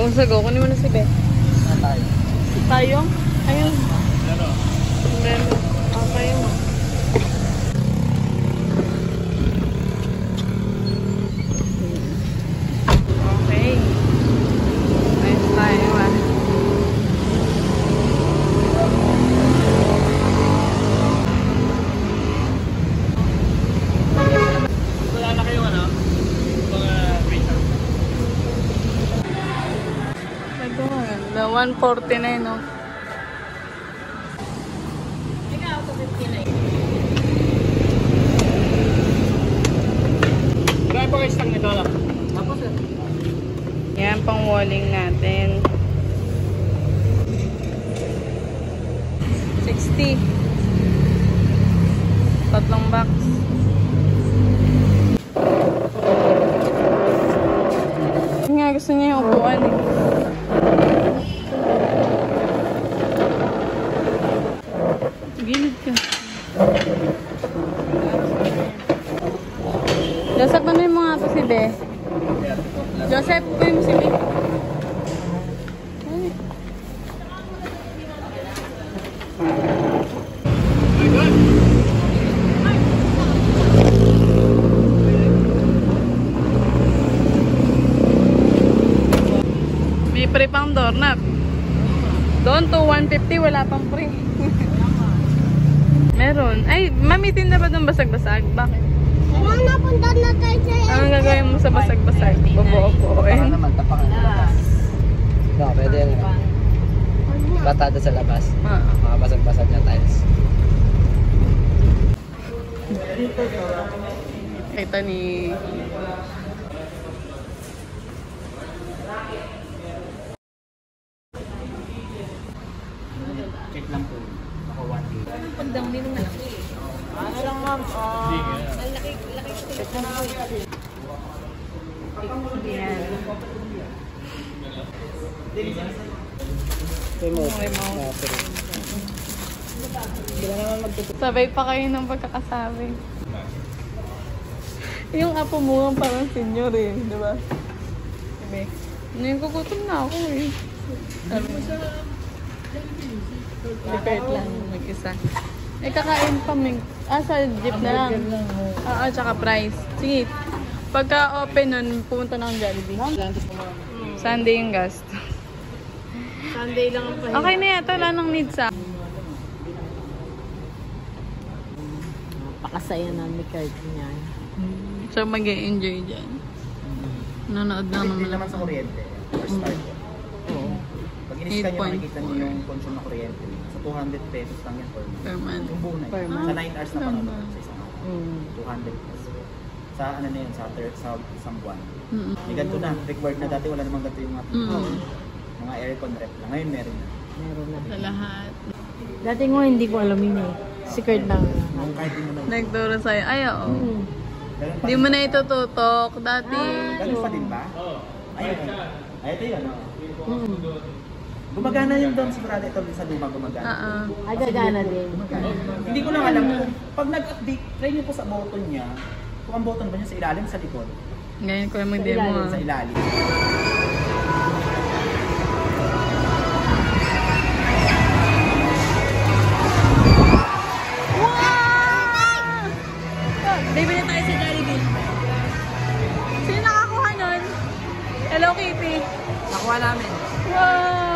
Sago, kunin mo na si Beth. Tayo. Tayo? Ayun. Meron. Okay. Okay. Nice tayo ah. Wala na kayong ano? Mga freezer. The 149 no? Ikaw, ito 59. Marami pa kayo stang nito lang. Tapos eh. Yan pang walling natin. 60. Tatlong box. Nga, gusto niya yung upuan eh. Gilid ka. Joseph, ano yung mga ito si Be? Joseph, ko yung si Be. May free pang doorknob. Doon to 150, wala pang free. Meron. Ay, mamitin na ba doon basag-basag? Bakit? Ano napunta na tayo sa Anong gagawin mo sa basag-basag? Bobo-opo. Baka naman tapakan sa labas. No, pwede yan. Batada sa labas. Mga basag-basag na tiles. Ito ni... Check lang po. Ako 1 day. pagdang din ng malaki. Ano lang ma'am? Ang laki. Sabay pa kayo ng pagkakasabi. Yung apo mo parang senior eh, di ba? Diba? Ngayon kukutom na ako eh. Sabi mo sa... Prepared lang mag-isa. Eh kakain pa sa jeep na lang. Tsaka price. Sige. Pagka open nun, pumunta na akong Jollibee. Sunday yung gasto. Sunday lang ang pahinga. Okay na yata, wala nang need sa... Pakasaya namin card niya. So mag-e-enjoy dyan. Nanonood lang naman. Hindi naman sa kuryente. First start. Oo. Pag in-scan nyo, makikita nyo yung consume na kuryente. Sa 200 pesos lang yan per month. Yung buo na yun. Sa 9 hours na panonood sa isang araw. 200 pesos. Sa ano na yun, sa isang buwan. May ganito na. Required na dati, wala namang ganito yung mga aircon rep lang. Ngayon meron na. Meron na. Sa lahat. Dati nga hindi ko alam yun eh. Secret lang. Kahit di mo na. Nagturo sa'yo. Ay, oo. Ganun pa Hindi din. mo na itututok. Dati. Ganun pa din ba? Ayun. Ay, ito yun. Gumagana yun doon. Sigurado ito sa luma gumagana. Ay, gagana din. Gumagana. Hindi ko lang alam kung pag nag-update, try nyo po sa button niya. Kung ang button ba niya sa ilalim, sa likod. Ngayon ko yung mag-demo. Sa ilalim. Bibili tayo sa Jollibee. Sino nakakuha nun? Hello Kitty. Nakuha namin. Wow!